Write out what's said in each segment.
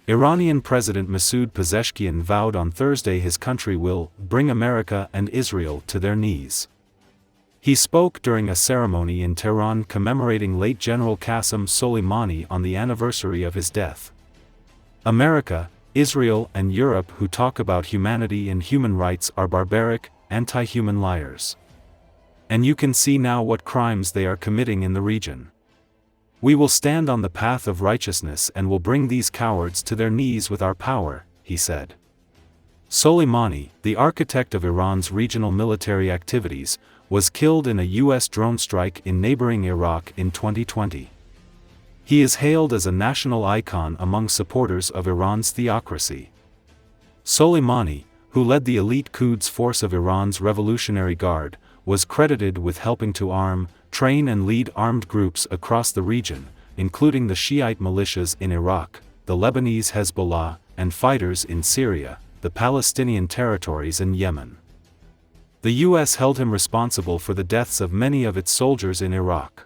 Iranian President Masoud Pezeshkian vowed on Thursday his country will bring America and Israel to their knees. He spoke during a ceremony in Tehran commemorating late General Qassem Soleimani on the anniversary of his death. America, Israel and Europe who talk about humanity and human rights are barbaric, anti-human liars. And you can see now what crimes they are committing in the region. We will stand on the path of righteousness and will bring these cowards to their knees with our power, he said. Soleimani, the architect of Iran's regional military activities, was killed in a U.S. drone strike in neighboring Iraq in 2020. He is hailed as a national icon among supporters of Iran's theocracy. Soleimani, who led the elite Quds force of Iran's Revolutionary Guard, was credited with helping to arm, train and lead armed groups across the region, including the Shiite militias in Iraq, the Lebanese Hezbollah, and fighters in Syria, the Palestinian territories and Yemen. The U.S. held him responsible for the deaths of many of its soldiers in Iraq.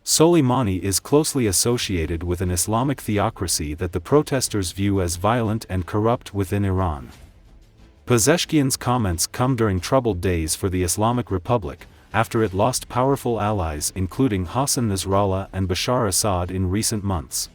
Soleimani is closely associated with an Islamic theocracy that the protesters view as violent and corrupt within Iran. Pezeshkian's comments come during troubled days for the Islamic Republic, after it lost powerful allies including Hassan Nasrallah and Bashar Assad in recent months.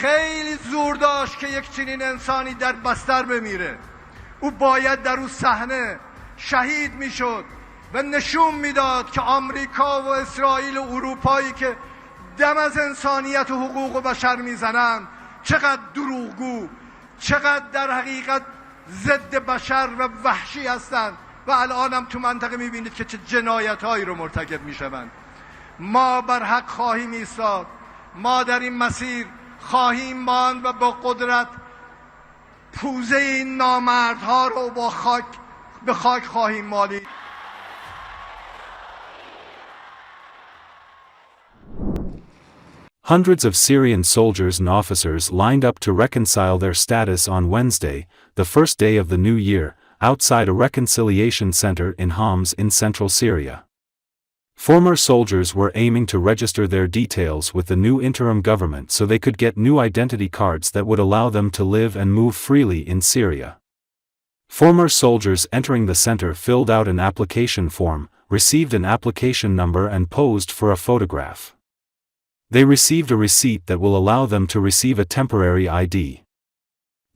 خیلی زور داشت که یک چنین انسانی در بستر بمیره. او باید در اون صحنه شهید میشد و نشون میداد که آمریکا و اسرائیل و اروپایی که دم از انسانیت و حقوق بشر میزنن چقدر دروغگو، چقدر در حقیقت ضد بشر و وحشی هستند و الان هم تو منطقه میبینید که چه جنایت‌هایی رو مرتکب میشوند. ما بر حق خواهیم ایستاد، ما در این مسیر خواهیم ماند و با قدرت پوزه این نامردها رو به خاک خواهیم مالید. Hundreds of Syrian soldiers and officers lined up to reconcile their status on Wednesday, the first day of the new year, outside a reconciliation center in Homs in central Syria. Former soldiers were aiming to register their details with the new interim government so they could get new identity cards that would allow them to live and move freely in Syria. Former soldiers entering the center filled out an application form, received an application number and posed for a photograph. They received a receipt that will allow them to receive a temporary ID.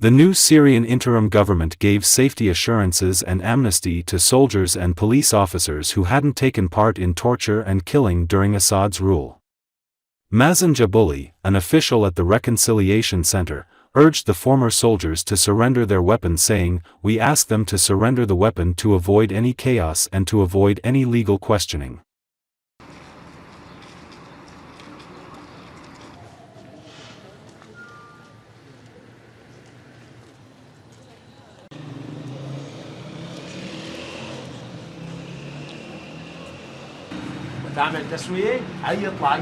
The new Syrian interim government gave safety assurances and amnesty to soldiers and police officers who hadn't taken part in torture and killing during Assad's rule. Mazen Jabouli, an official at the Reconciliation Center, urged the former soldiers to surrender their weapons, saying, "We ask them to surrender the weapon to avoid any chaos and to avoid any legal questioning." تعمل تسوية هيطلع.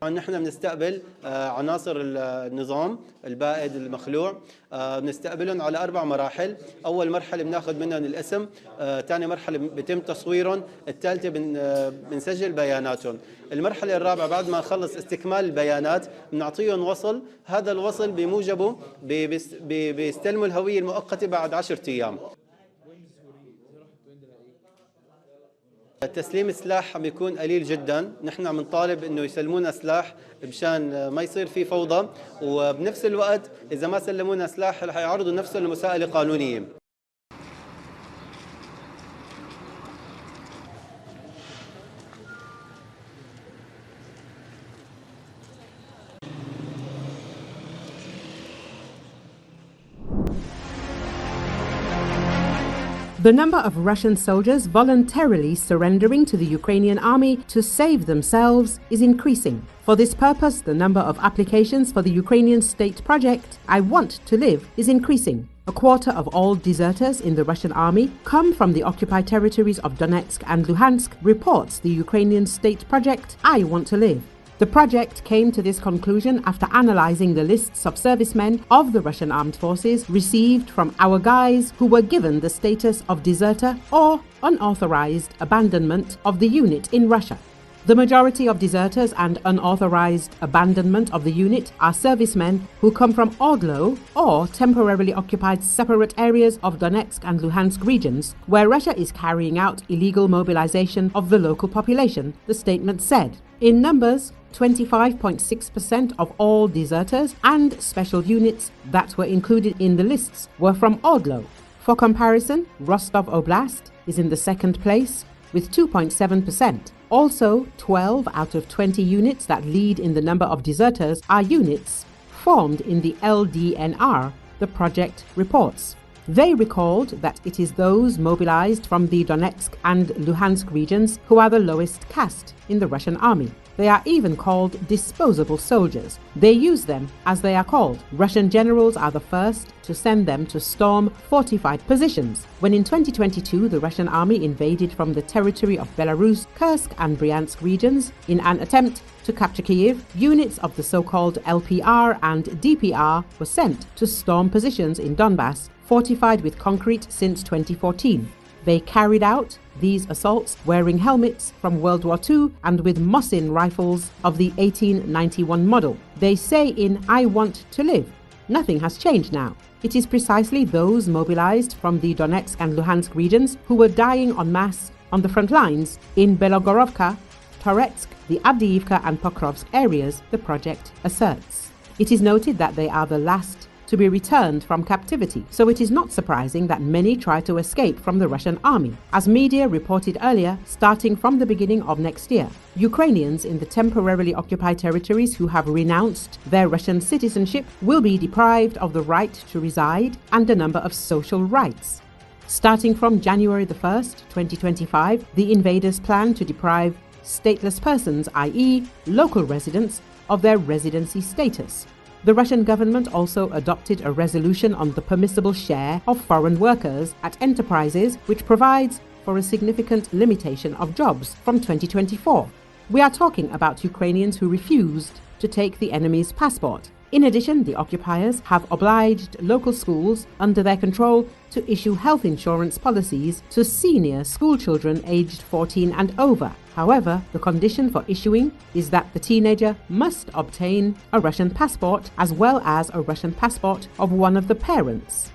نحن بنستقبل عناصر النظام البائد المخلوع، بنستقبلهم على 4 مراحل. أول مرحلة بناخذ منهم الاسم، ثاني مرحلة بيتم تصويرهم، الثالثة بنسجل بياناتهم. المرحلة الرابعة بعد ما نخلص استكمال البيانات بنعطيهم وصل، هذا الوصل بموجبه بيستلموا الهوية المؤقتة بعد 10 أيام. تسليم السلاح عم بيكون قليل جدا، نحن عم نطالب انه يسلمونا سلاح مشان ما يصير في فوضى، وبنفس الوقت اذا ما سلمونا سلاح رح يعرضوا نفسهم لمساءلة قانونية. The number of Russian soldiers voluntarily surrendering to the Ukrainian army to save themselves is increasing. For this purpose, the number of applications for the Ukrainian state project, I Want to Live, is increasing. A quarter of all deserters in the Russian army come from the occupied territories of Donetsk and Luhansk, reports the Ukrainian state project, I Want to Live. The project came to this conclusion after analysing the lists of servicemen of the Russian armed forces received from our guys who were given the status of deserter or unauthorised abandonment of the unit in Russia. The majority of deserters and unauthorised abandonment of the unit are servicemen who come from Ordlo or temporarily occupied separate areas of Donetsk and Luhansk regions, where Russia is carrying out illegal mobilization of the local population, the statement said. In numbers, 25.6% of all deserters and special units that were included in the lists were from Ordlo. For comparison, Rostov Oblast is in the second place with 2.7%. Also, 12 out of 20 units that lead in the number of deserters are units formed in the LDNR, the project reports. They recalled that it is those mobilized from the Donetsk and Luhansk regions who are the lowest caste in the Russian army. They are even called disposable soldiers. They use them as they are called. Russian generals are the first to send them to storm fortified positions. When in 2022 the Russian army invaded from the territory of Belarus, Kursk and Bryansk regions in an attempt to capture Kyiv, units of the so-called LPR and DPR were sent to storm positions in Donbass, fortified with concrete since 2014. They carried out these assaults wearing helmets from World War II and with Mosin rifles of the 1891 model. They say in I Want to Live, nothing has changed now. It is precisely those mobilized from the Donetsk and Luhansk regions who were dying en masse on the front lines in Belogorovka, Toretsk, the Avdiivka and Pokrovsk areas, the project asserts. It is noted that they are the last to be returned from captivity, so it is not surprising that many try to escape from the Russian army. As media reported earlier, starting from the beginning of next year, Ukrainians in the temporarily occupied territories who have renounced their Russian citizenship will be deprived of the right to reside and a number of social rights. Starting from January the 1st, 2025, the invaders plan to deprive stateless persons, i.e. local residents, of their residency status. The Russian government also adopted a resolution on the permissible share of foreign workers at enterprises, which provides for a significant limitation of jobs from 2024. We are talking about Ukrainians who refused to take the enemy's passport. In addition, the occupiers have obliged local schools under their control to issue health insurance policies to senior school children aged 14 and over. However, the condition for issuing is that the teenager must obtain a Russian passport as well as a Russian passport of one of the parents.